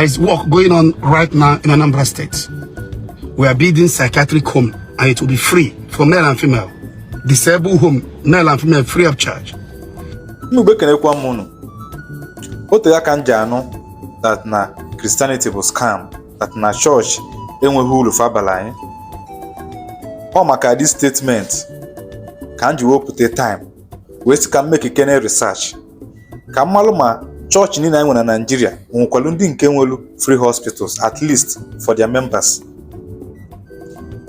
There is work going on right now in Anambra State. We are building psychiatric home, and it will be free for male and female. Disabled home, male and female, free of charge. That na Christianity was scam, that na church enweghị uru fabala. Ọ maka this statement can you put a time we can make a kene research ka mmalụ ma church niile anyị nwere na Nigeria nwekwalụ ndị nke nwelu free hospitals at least for their members.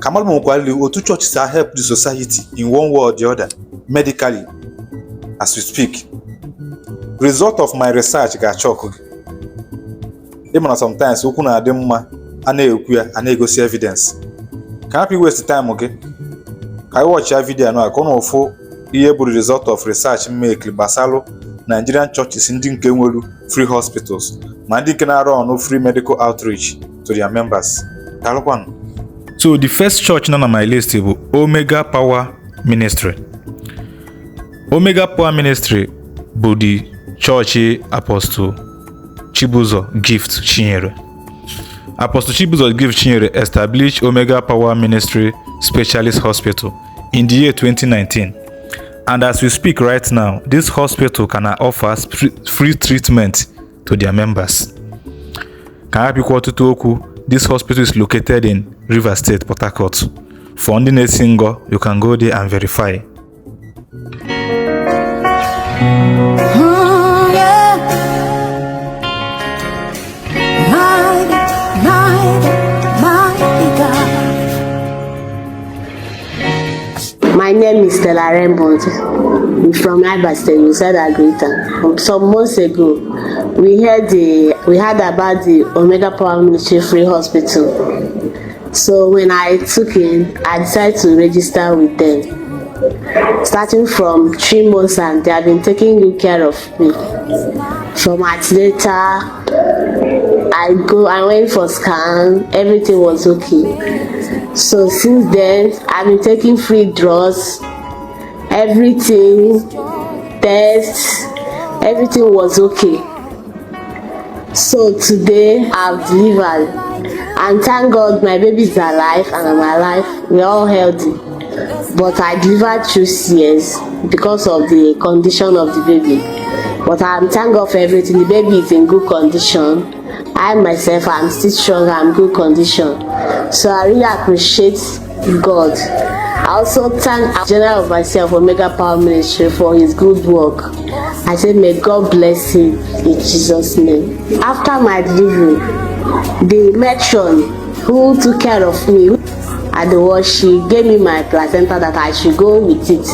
Ka mmalụ ma nwekwalụ otu church sa help the society in one way or the other medically as we speak. Result of my research ga-achọkụ. Even sometimes okwu na-adị mma a na-ekwu ya a na-egosi evidence. Can happy waste time okay? Ka I watch a video na ka ọ fụ ihe bụ result of research make gbasara Nigerian churches ndị nke nwere free hospitals ma ndị nke na-arụ ọnụ free medical outreach to their members. So the first church na my list bụ Omega Power Ministry. Omega Power Ministry bụ the church Apostle Chibuzor gift Chinyere. Apostle Chibuzor gift Chinyere established Omega Power Ministry Specialist Hospital in the year 2019. And as we speak right now, this hospital can offer free treatment to their members. This hospital is located in River State, Port Harcourt. For ndị single, you can go there and verify. My name is Stella Rainbow. I'm from Igbo State. We said Agrita. Some months ago, we heard about the Omega Power Ministry Free Hospital. So when I took in, I decided to register with them. Starting from 3 months, and they have been taking good care of me. From later, I went for scan. Everything was okay. So since then, I've been taking free drugs, everything, tests, everything was okay. So today, I've delivered. And thank God my baby is alive and I'm alive. We're all healthy. But I delivered through CS because of the condition of the baby. But I'm thank God for everything. The baby is in good condition. I myself am still strong and in good condition. So I really appreciate God. I also thank the General Overseer of Omega Power Ministry for his good work. I say may God bless him in Jesus' name. After my delivery, the matron who took care of me at the ward, she gave me my placenta that I should go with it.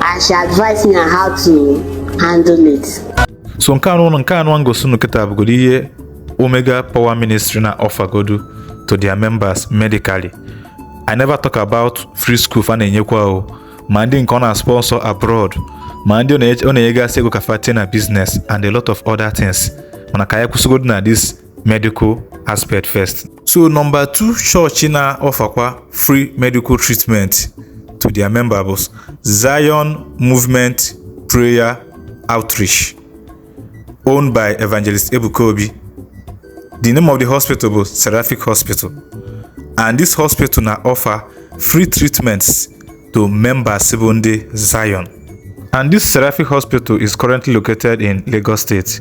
And she advised me on how to handle it. So nke anụ ngosi nkịta bụgodo ihe Omega Power Ministry na offer godu to their members medically. I never talk about free school fa na-enyekwa o, ma ndị nke ọ na-sponsor abroad, ma ndị ọ na-enyegasị ego kafate na business and a lot of other things. Mana ka ya kwụsịgodu na this medical aspect first. So number 2 church na offer kwa free medical treatment to their members, Zion Movement Prayer Outreach, owned by Evangelist Ebuka Obi. The name of the hospital is Seraphic Hospital, and this hospital now offer free treatments to members Sibonde Zion. And this Seraphic Hospital is currently located in Lagos State.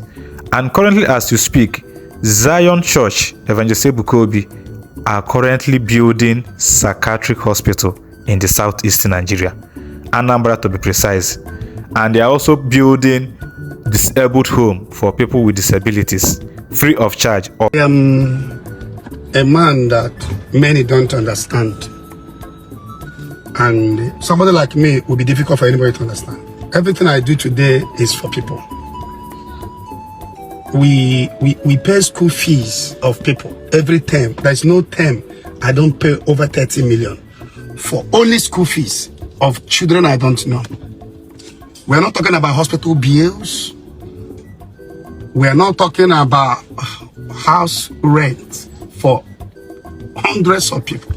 And currently, as you speak, Zion Church, Evangelist Ebuka Obi, are currently building psychiatric hospital in the southeastern Nigeria, Anambra to be precise. And they are also building disabled home for people with disabilities, free of charge. I am a man that many don't understand, and somebody like me will be difficult for anybody to understand. Everything I do today is for people. We pay school fees of people every term. There's no term I don't pay over 30 million for only school fees of children I don't know. We're not talking about hospital bills. We're not talking about house rent for hundreds of people.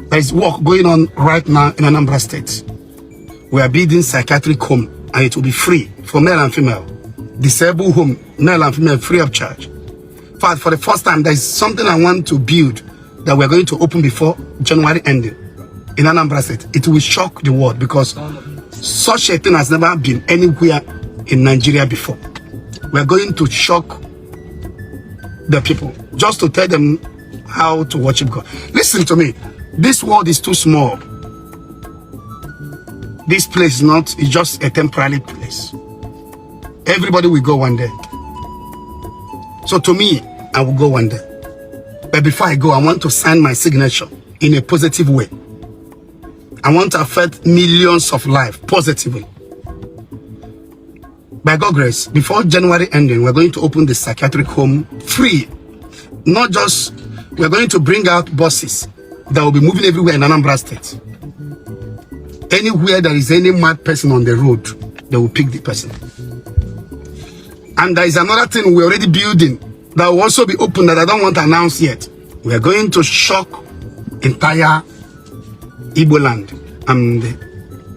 There's work going on right now in Anambra State. We are building psychiatric home, and it will be free for male and female. Disabled home, male and female, free of charge. For the first time, there is something I want to build that we're going to open before January ending in Anambra State. It will shock the world because such a thing has never been anywhere in Nigeria before. We're going to shock the people just to tell them how to worship God. Listen to me. This world is too small. This place is just a temporary place. Everybody will go one day. So to me, I will go one day. But before I go, I want to sign my signature in a positive way. I want to affect millions of lives positively. By God's grace, before January ending, we're going to open the psychiatric home free. Not just, we're going to bring out buses that will be moving everywhere in Anambra State. Anywhere there is any mad person on the road, they will pick the person. And there is another thing we're already building that will also be open that I don't want to announce yet. We are going to shock entire Igbo land. And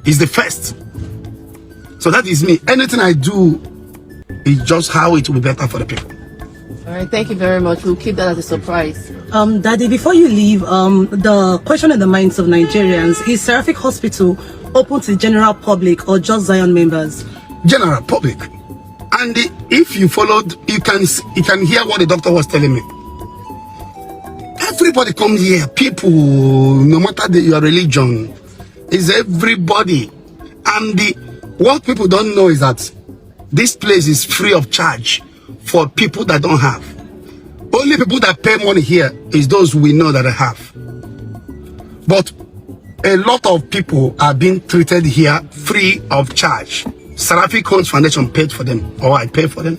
it's the first. So that is me. Anything I do is just how it will be better for the people. All right, thank you very much. We'll keep that as a surprise. Daddy, before you leave, the question in the minds of Nigerians, is Seraphic Hospital open to the general public or just Zion members? General public. And if you followed, you can hear what the doctor was telling me. Everybody comes here. People, no matter your religion, is everybody. And what people don't know is that this place is free of charge for people that don't have. Only people that pay money here is those we know that have. But a lot of people are being treated here free of charge. Seraphic Homes Foundation paid for them, or I pay for them.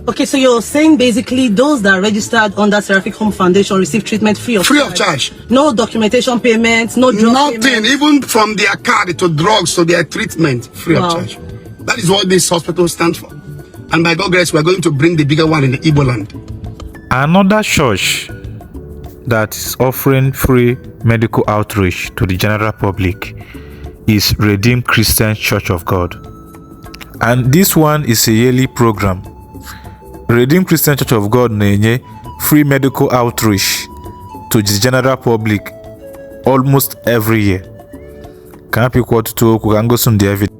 Okay, so you're saying basically those that are registered under Seraphic Home Foundation receive treatment free of charge? No documentation payments, no drug nothing, payments. Even from their card to drugs to their treatment, free of charge. That is what this hospital stands for. And by God's grace, we're going to bring the bigger one in the Igbo land. Another church that is offering free medical outreach to the general public is Redeemed Christian Church of God. And this one is a yearly program. Redeemed Christian Church of God nenye free medical outreach to the general public almost every year. Can I pick what to go soon the evidence?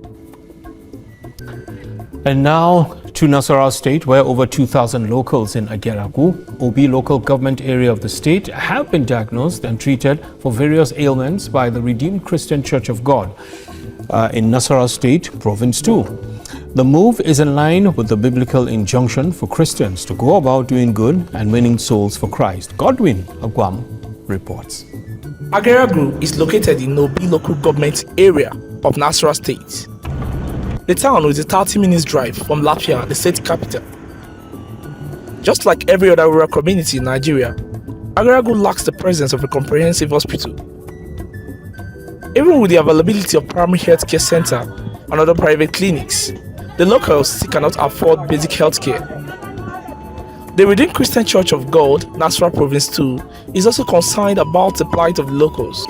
And now to Nasarawa State, where over 2,000 locals in Abakaliki, Obi local government area of the state, have been diagnosed and treated for various ailments by the Redeemed Christian Church of God in Nasarawa State, Province 2. The move is in line with the biblical injunction for Christians to go about doing good and winning souls for Christ. Godwin Agwam reports. Abakaliki is located in Obi local government area of Nasarawa State. The town is a 30 minutes drive from Lafia, the state capital. Just like every other rural community in Nigeria, Abakaliki lacks the presence of a comprehensive hospital. Even with the availability of primary health care center and other private clinics, the locals still cannot afford basic health care. The Redeemed Christian Church of God, Nasarawa Province 2, is also concerned about the plight of the locals.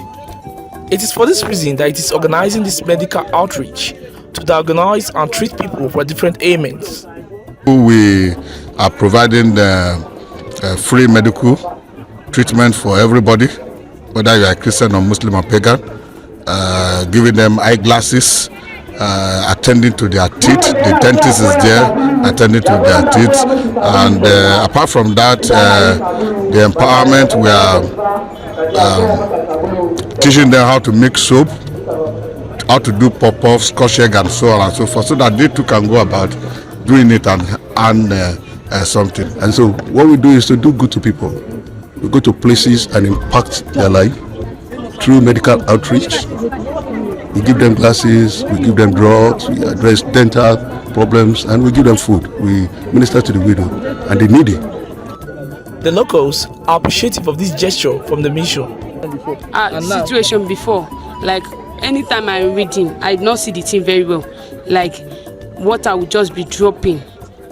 It is for this reason that it is organizing this medical outreach to diagnose and treat people for different ailments. We are providing free medical treatment for everybody, whether you are Christian or Muslim or pagan, giving them eyeglasses, attending to their teeth. The dentist is there attending to their teeth. And apart from that, the empowerment, we are teaching them how to make soap, how to do pop-off, scotch egg, and so on and so forth, so that they too can go about doing it and something. And so what we do is to do good to people. We go to places and impact their life through medical outreach. We give them glasses, we give them drugs, we address dental problems, and we give them food. We minister to the widow and the needy. The locals are appreciative of this gesture from the mission. Situation before, like anytime I'm reading, I did not see the thing very well. Like water would just be dropping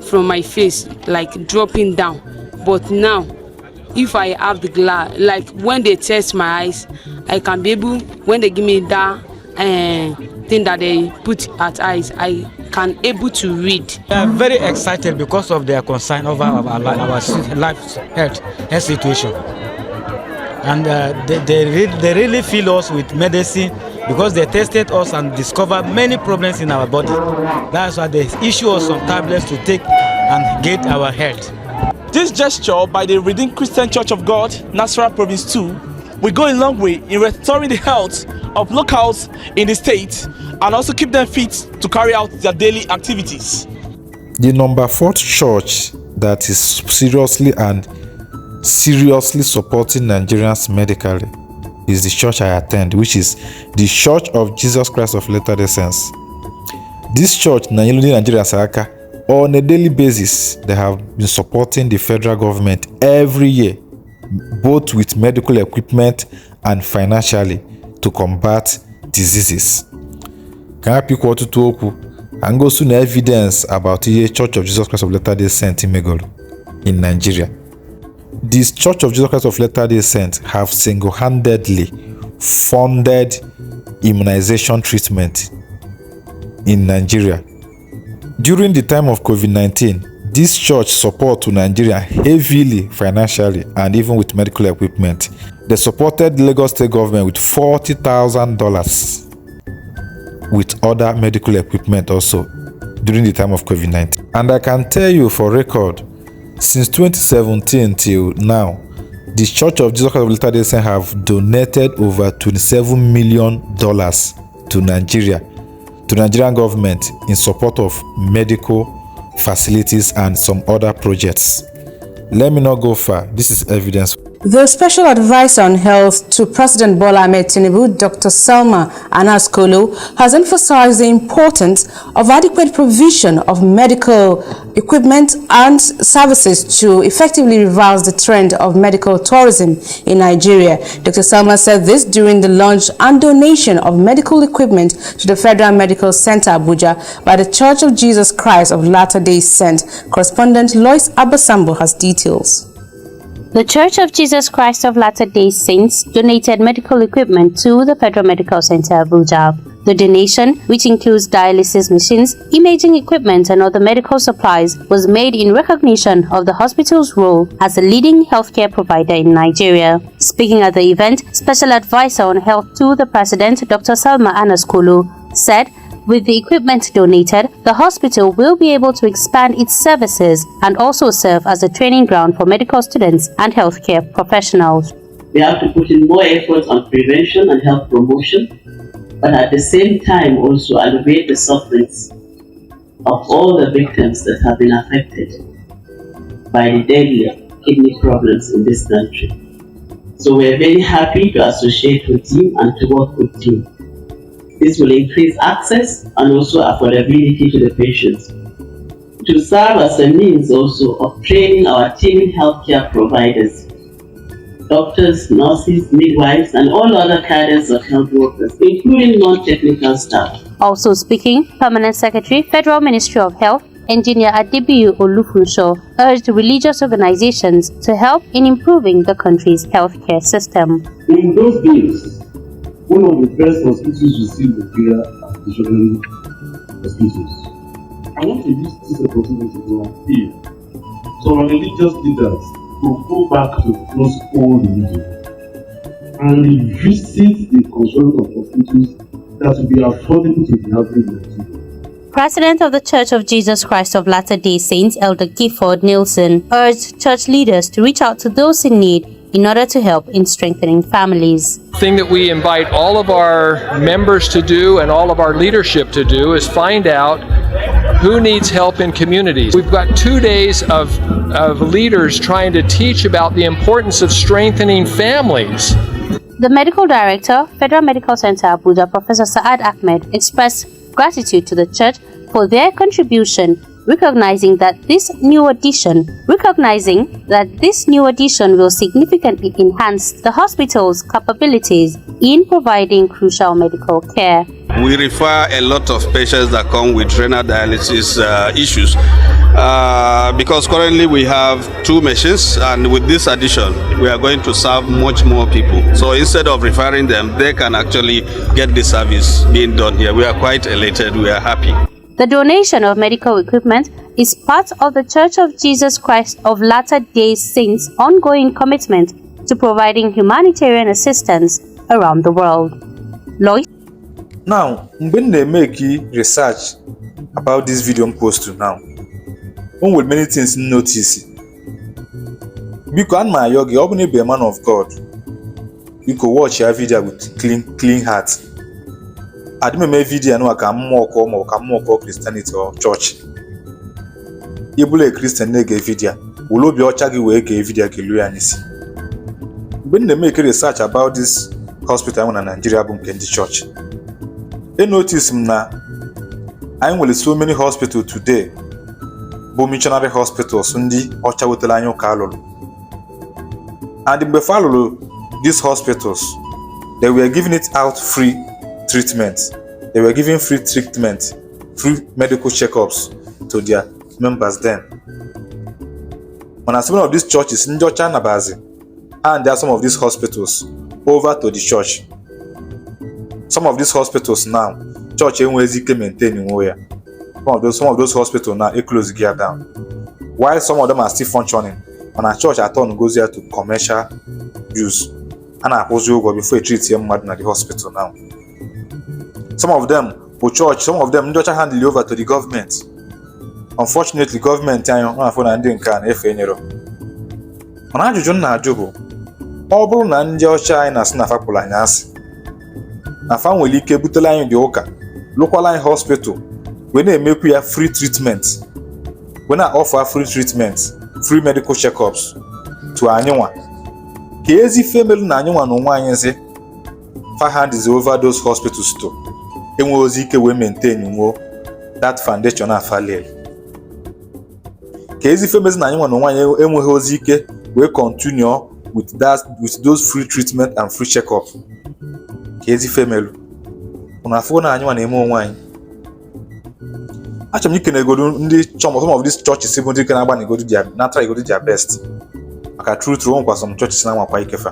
from my face, like dropping down. But now, if I have the glass, like when they test my eyes, I can be able, when they give me that thing that they put at eyes, can able to read. We are very excited because of their concern over our life health situation. And they really fill us with medicine because they tested us and discovered many problems in our body. That's why they issue us some tablets to take and get our health. This gesture by the Redeemed Christian Church of God, Nasarawa Province 2, will go a long way in restoring the health of locals in the state and also keep them fit to carry out their daily activities. The number 4th church that is seriously supporting Nigerians medically is the church I attend, which is the Church of Jesus Christ of Latter-day Saints. This church, Nigeria Saraka, on a daily basis, they have been supporting the federal government every year, both with medical equipment and financially, to combat diseases. Can I pick what to talk and go soon evidence about the Church of Jesus Christ of Latter-day Saints in Megolo in Nigeria? This Church of Jesus Christ of Latter-day Saints have single-handedly funded immunization treatment in Nigeria. During the time of COVID-19, this church support to Nigeria heavily financially and even with medical equipment. They supported the Lagos State government with $40,000 with other medical equipment also during the time of COVID-19. And I can tell you for record, since 2017 till now, the Church of Jesus Christ of Latter-day Saints have donated over $27 million to Nigerian government in support of medical facilities and some other projects. Let me not go far. This is evidence. The special advisor on health to President Bola Ahmed Tinubu, Dr. Salma Anaskolo, has emphasized the importance of adequate provision of medical equipment and services to effectively reverse the trend of medical tourism in Nigeria. Dr. Salma said this during the launch and donation of medical equipment to the Federal Medical Center Abuja by the Church of Jesus Christ of Latter-day Saints. Correspondent Lois Abasambo has details. The Church of Jesus Christ of Latter-day Saints donated medical equipment to the Federal Medical Center Abuja. The donation, which includes dialysis machines, imaging equipment and other medical supplies, was made in recognition of the hospital's role as a leading healthcare provider in Nigeria. Speaking at the event, Special Advisor on Health to the President, Dr. Salma Anaskolo, said, with the equipment donated, the hospital will be able to expand its services and also serve as a training ground for medical students and healthcare professionals. We have to put in more efforts on prevention and health promotion, but at the same time also alleviate the sufferings of all the victims that have been affected by the deadly kidney problems in this country. So we are very happy to associate with you and to work with you. This will increase access and also affordability to the patients. To serve as a means also of training our team healthcare providers, doctors, nurses, midwives, and all other cadres of health workers, including non-technical staff. Also speaking, Permanent Secretary, Federal Ministry of Health, Engineer Adebiyu Olufunsho, urged religious organizations to help in improving the country's healthcare system. In those days, one of the first hospitals received the prayer as visionary hospitals. I want to use this opportunity to appeal to our religious leaders to go back to those old religion and revisit the construction of hospitals that will be affordable to the average Nigerian. President of the Church of Jesus Christ of Latter-day Saints, Elder Gifford Nielsen, urged church leaders to reach out to those in need in order to help in strengthening families. The thing that we invite all of our members to do and all of our leadership to do is find out who needs help in communities. We've got 2 days of leaders trying to teach about the importance of strengthening families. The medical director, Federal Medical Center Abuja, Professor Saad Ahmed, expressed gratitude to the church for their contribution, recognizing that this new addition will significantly enhance the hospital's capabilities in providing crucial medical care. We refer a lot of patients that come with renal dialysis issues because currently we have 2 machines, and with this addition we are going to serve much more people. So instead of referring them, they can actually get the service being done here. We are quite elated. We are happy. The donation of medical equipment is part of the Church of Jesus Christ of Latter-day Saints' ongoing commitment to providing humanitarian assistance around the world. Lloyd? Now, when they make research about this video post now, one with many things notice. Because my yogi, open be a man of God, you could watch your video with clean heart. I didn't make video no can more Christianity or church. Ibu a Christian nege video, will be ochagi we ge video ke luyanisi. When they make research about this hospital in Nigeria bum Kendi church, they notice na I will so many hospitals today, bo missionary hospitals ndi ocha wetela anyo ka alolo. And in Befalolo, these hospitals, they were giving it out free treatment. They were giving free treatment, free medical checkups to their members then. When some of these churches in China Bazi, and there are some of these hospitals over to the church. Some of these hospitals now, church can maintain where. Some of those hospitals now close gear down. While some of them are still functioning, when a church at all goes there to commercial use, and I pose you go before you treat your mother at the hospital now. Some of them for church, some of them don't hand it over to the government. Unfortunately, government on phone and didn't can if any. On a job na job, all bro na njo China snafa pulanyas. Na fan will like butela in the oka, local line hospital. When they make you free treatment, when I offer free treatment, free medical checkups to anyone. Kezi female na anyone no one say, far hand is over those hospitals too. And we maintain that foundation afalel. Kezi female na anyone no one we continue with those free treatment and free checkup. Kezi female. Una phone anyone emo wine. Actually, you can go to some of these churches. Even you can go to their natural, go to their best. Like true, some churches now are kefa.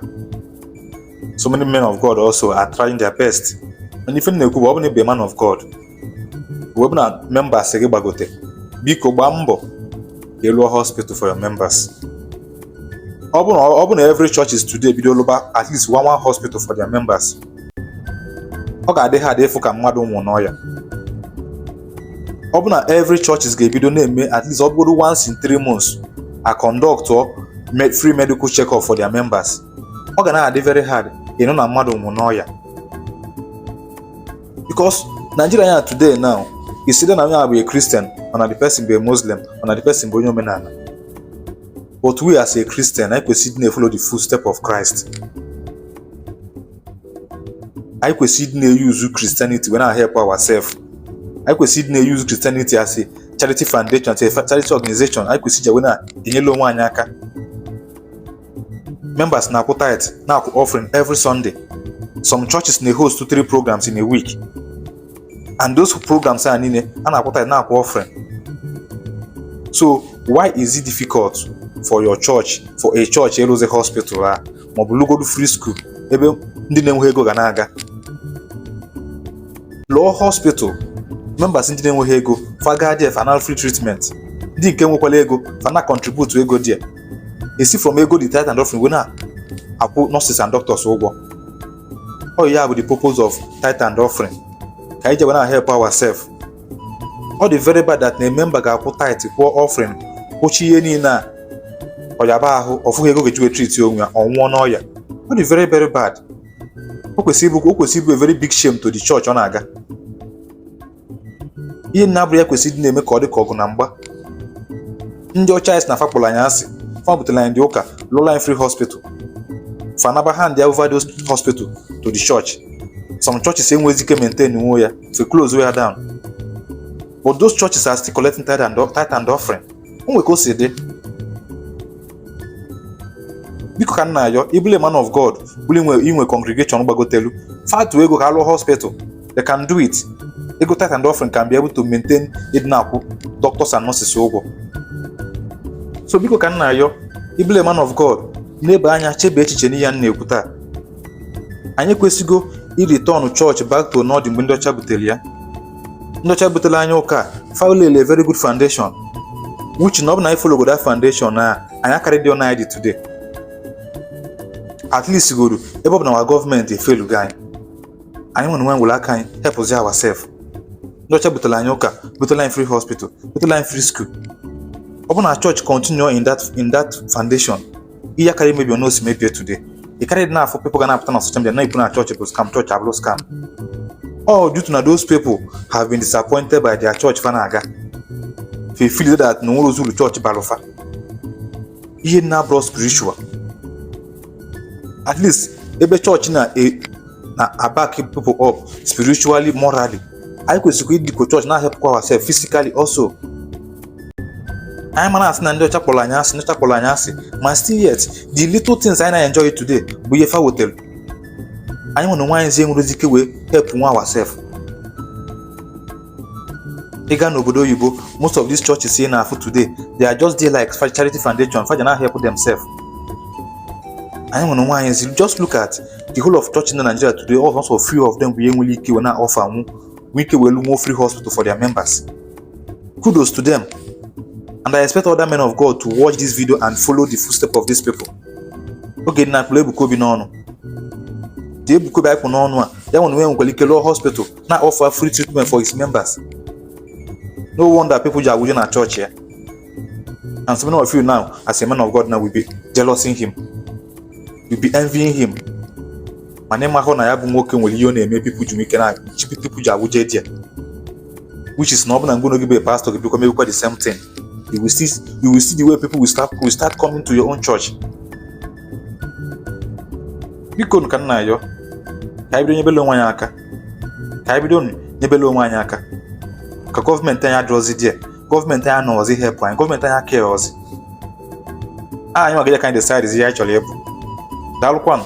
So many men of God also are trying their best. And if you go, be a man of God. We have members say bagote. Biko bambo, yellow hospital for your members. Open every church is today. Be at least one hospital for their members. Okay, they had for Kamado Monoya. Open every church is given name at least once in 3 months. A conductor free medical checkup for their members. Organize very hard. You know, Mado Monoya. Because Nigeria today now is either now be a Christian, or the person be a Muslim, or the person be a Menana. But we as a Christian, I could see follow the footsteps of Christ. I could see use Christianity when I help ourselves. I could see use Christianity as a charity foundation, as a charity organization. I could see when I yellow one yaka. Members now put tithe, now offering every Sunday. Some churches may host 2 3 programs in a week. And those programs are in and now offering. So why is it difficult for your church, for a church, a hospital, go to free school, Law hospital, members in the go for final free treatment. Did can for contribute to ego there. You see from ego the tithe and offering when I put nurses and doctors over. Oh yeah, with the purpose of tithe and offering. Can you help ourselves? All the very bad that a member got put tithe for offering. Ochi any na or yabaho of who go to treat you on one oya. All the very bad. We see a very big shame to the church on aga. Ihe nabria kwesịrị na-eme ka ọ dị ka ọgụ na mgba. Ndị ọcha is na fakpụla anya asị, fabutela ndị ụka, Lowline Free Hospital. Fanaba hand their over those hospital to the church. Some churches say we can maintain ya, to close way down. But those churches are still collecting tithe and offering. When we go see there, because can na yo, even a man of God, willing in a congregation go tell you, far to go to hospital, they can do it. Ego tithe and offering can be able to maintain it now. Doctors and nurses will go. So because can na yo, even a man of God, neighbor anya chebe echiche ni ya na-ekwuta. Anyị kwesịgo i return church back to n'ọdị mgbe ndị ọcha butere ya. ndị ọcha butela anya ụka faulele a very good foundation which na ọ bụ na anyị follow that foundation na anyị akarị dị ọna dị today. At least goru ebe ọ bụ na our gọọmenti efelugo anyị nwere nwe ngwụla aka anyị helpụzi ourselves. Ndị ọcha butela anyị ụka, butela anyị free hospital, butela anyị free school. Ọ bụ na church continue in that foundation, ihe karịa maybe ono si mebie today. Ị karịa dị na-afọ people ga na-apụta na social media na-ekwu na church bụ scam, church abụrụ scam. All due to na those people have been disappointed by their church fanaga. They feel that no one will church barofa. Ihe na bro spiritual. At least ebe church na back people up spiritually, morally. I could see the church na help ourselves physically also. I am not saying that chapolanyasi, but still yet the little things I enjoy today, we have hotel. I want to why is the way help ourselves. Most of these churches here now for today, they are just there like charity foundation, for not help themselves. I want to why is just look at the whole of church in Nigeria today. Also, few of them we will not offer more free hospital for their members. Kudos to them. And I expect other men of God to watch this video and follow the footsteps of these people. Okay, now Ebuka Obi no. The Ebuka Obi Zion no. That one when Abakaliki hospital now offer free treatment for his members. No wonder people are within a church here. And some of you now, as a man of God, now will be jealousing him. You'll be envying him. My name is working with you and people to make people are which is not going to be a pastor because maybe quite the same thing. You will see the way people will start coming to your own church. Biko kan na yo. Ka ibido nyebelo nwanya aka. Ka ibido nyebelo nwanya aka. Ka government anya drozi there. Government anya no ozi help and government anya care ozi. Anyị ma ga kind decide is actually help. Dalụ kwanu.